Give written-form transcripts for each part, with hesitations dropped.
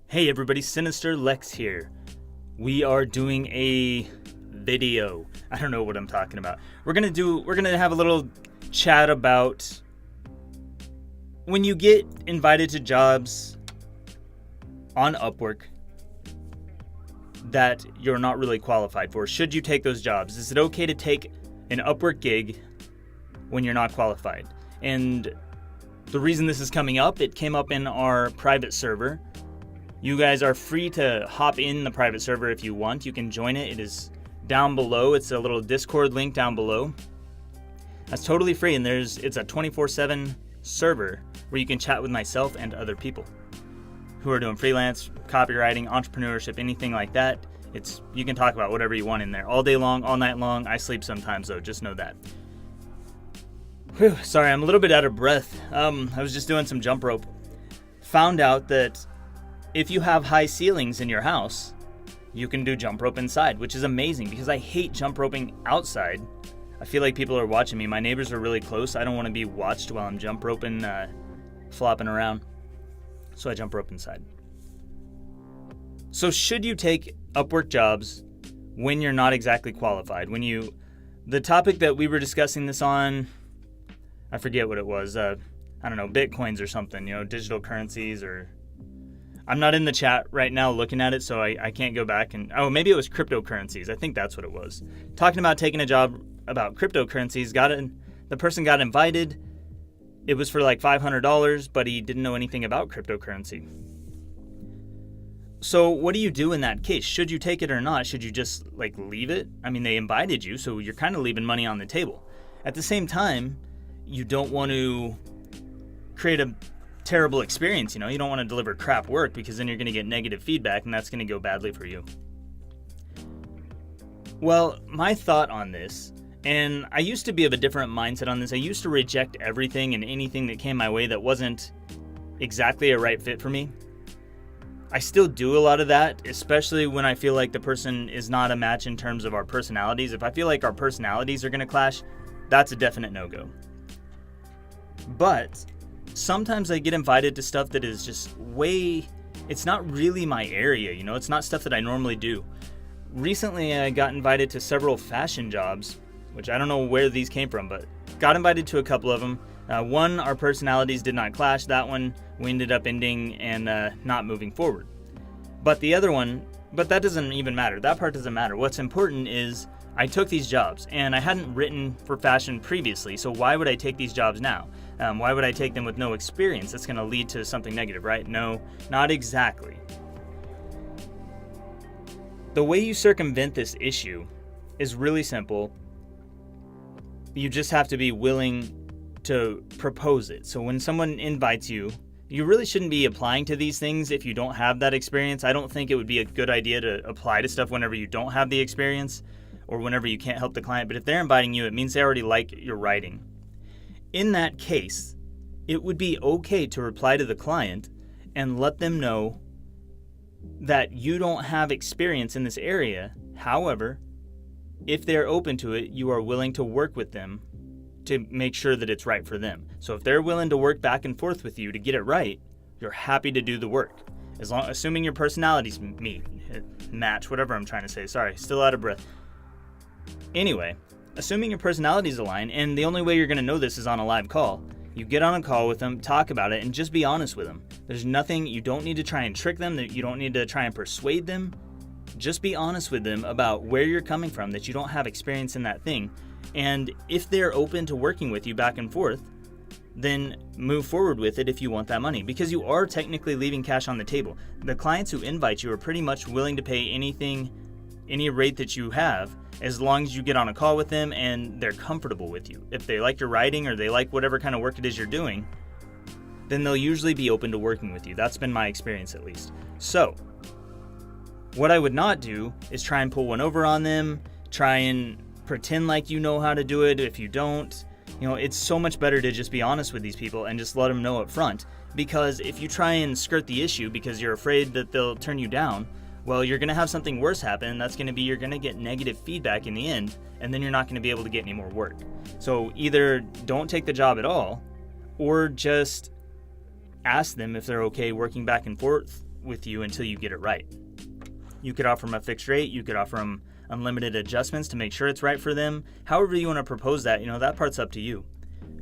Hey everybody, Sinister Lex here. We are doing a video. I don't know what I'm talking about. We're gonna have a little chat about when you get invited to jobs on Upwork that you're not really qualified for. Should you take those jobs? Is it okay to take an Upwork gig when you're not qualified? And the reason this is coming up, it came up in our private server. You guys are free to hop in the private server if you want. You can join it. It is down below. It's a little Discord link down below. That's totally free, and it's a 24/7 server where you can chat with myself and other people who are doing freelance, copywriting, entrepreneurship, anything like that. You can talk about whatever you want in there all day long, all night long. I sleep sometimes though, just know that. Whew, sorry, I'm a little bit out of breath. I was just doing some jump rope. Found out that if you have high ceilings in your house, you can do jump rope inside, which is amazing because I hate jump roping outside. I feel like people are watching me. My neighbors are really close. I don't want to be watched while I'm jump roping, flopping around. So I jump rope inside. So should you take Upwork jobs when you're not exactly qualified? The topic that we were discussing this on, I forget what it was. I don't know, Bitcoins or something, digital currencies or... I'm not in the chat right now looking at it, so I can't go back and... Oh, maybe it was cryptocurrencies. I think that's what it was. Talking about taking a job about cryptocurrencies, the person got invited. It was for like $500, but he didn't know anything about cryptocurrency. So what do you do in that case? Should you take it or not? Should you just leave it? I mean, they invited you, so you're kind of leaving money on the table. At the same time, you don't want to create a terrible experience, you don't want to deliver crap work because then you're going to get negative feedback and that's going to go badly for you. Well, my thought on this, and I used to be of a different mindset on this. I used to reject everything and anything that came my way that wasn't exactly a right fit for me. I still do a lot of that, especially when I feel like the person is not a match in terms of our personalities. If I feel like our personalities are going to clash, that's a definite no-go. But sometimes I get invited to stuff that is just it's not really my area, it's not stuff that I normally do. Recently, I got invited to several fashion jobs, which I don't know where these came from, but got invited to a couple of them. One, our personalities did not clash. That one, we ended up ending and not moving forward. But the other one, that doesn't even matter. That part doesn't matter. What's important is I took these jobs, and I hadn't written for fashion previously, so why would I take these jobs now? Why would I take them with no experience? That's going to lead to something negative, right? No, not exactly. The way you circumvent this issue is really simple. You just have to be willing to propose it. So when someone invites you, you really shouldn't be applying to these things if you don't have that experience. I don't think it would be a good idea to apply to stuff whenever you don't have the experience or whenever you can't help the client. But if they're inviting you, it means they already like your writing. In that case, it would be okay to reply to the client and let them know that you don't have experience in this area. However, if they're open to it, you are willing to work with them to make sure that it's right for them. So if they're willing to work back and forth with you to get it right, you're happy to do the work. Assuming your personalities match, whatever I'm trying to say. Sorry, still out of breath. Anyway, assuming your personalities align, and the only way you're going to know this is on a live call. You get on a call with them, talk about it, and just be honest with them. There's nothing, you don't need to try and trick them, you don't need to try and persuade them. Just be honest with them about where you're coming from, that you don't have experience in that thing. And if they're open to working with you back and forth, then move forward with it if you want that money, because you are technically leaving cash on the table. The clients who invite you are pretty much willing to pay any rate that you have, as long as you get on a call with them and they're comfortable with you. If they like your writing or they like whatever kind of work it is you're doing, then they'll usually be open to working with you. That's been my experience at least. So, what I would not do is try and pull one over on them, try and pretend like you know how to do it if you don't. It's so much better to just be honest with these people and just let them know up front. Because if you try and skirt the issue because you're afraid that they'll turn you down, well, you're going to have something worse happen, and that's going to be you're going to get negative feedback in the end, and then you're not going to be able to get any more work. So either don't take the job at all, or just ask them if they're okay working back and forth with you until you get it right. You could offer them a fixed rate. You could offer them unlimited adjustments to make sure it's right for them. However you want to propose that, that part's up to you.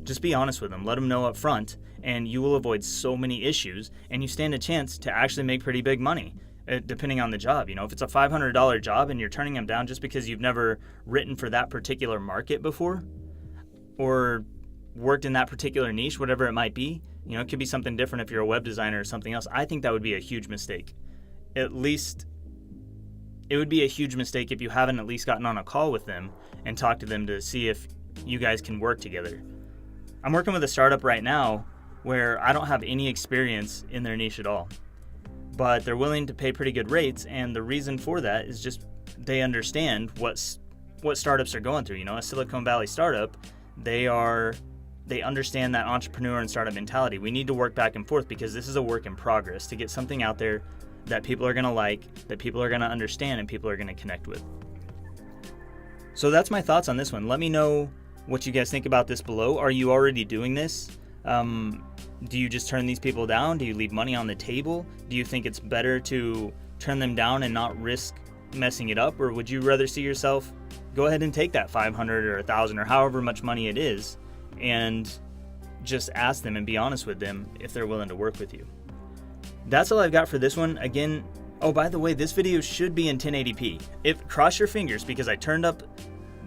Just be honest with them. Let them know up front, and you will avoid so many issues, and you stand a chance to actually make pretty big money, depending on the job. If it's a $500 job and you're turning them down just because you've never written for that particular market before or worked in that particular niche, whatever it might be, it could be something different if you're a web designer or something else. I think that would be a huge mistake. At least it would be a huge mistake if you haven't at least gotten on a call with them and talked to them to see if you guys can work together. I'm working with a startup right now where I don't have any experience in their niche at all, but they're willing to pay pretty good rates, and the reason for that is just they understand what startups are going through. A Silicon Valley startup, they understand that entrepreneur and startup mentality. We need to work back and forth because this is a work in progress to get something out there that people are going to like, that people are going to understand, and people are going to connect with. So that's my thoughts on this one. Let me know what you guys think about this below. Are you already doing this? Do you just turn these people down? Do you leave money on the table? Do you think it's better to turn them down and not risk messing it up? Or would you rather see yourself go ahead and take that $500 or $1,000 or however much money it is and just ask them and be honest with them if they're willing to work with you? That's all I've got for this one. Again, oh, by the way, this video should be in 1080p. Cross your fingers, because I turned up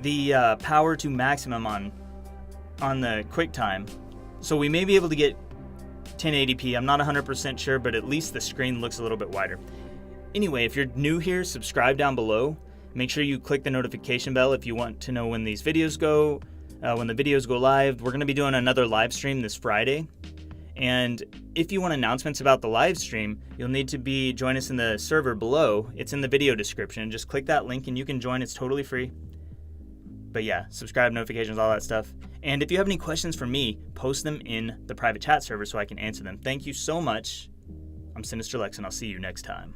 the power to maximum on the QuickTime. So we may be able to get 1080p. I'm not 100% sure, but at least the screen looks a little bit wider. Anyway, if you're new here, subscribe down below. Make sure you click the notification bell if you want to know when these videos go, when the videos go live. We're going to be doing another live stream this Friday. And if you want announcements about the live stream, you'll need to join us in the server below. It's in the video description. Just click that link and you can join. It's totally free. But yeah, subscribe, notifications, all that stuff. And if you have any questions for me, post them in the private chat server so I can answer them. Thank you so much. I'm Sinister Lex, and I'll see you next time.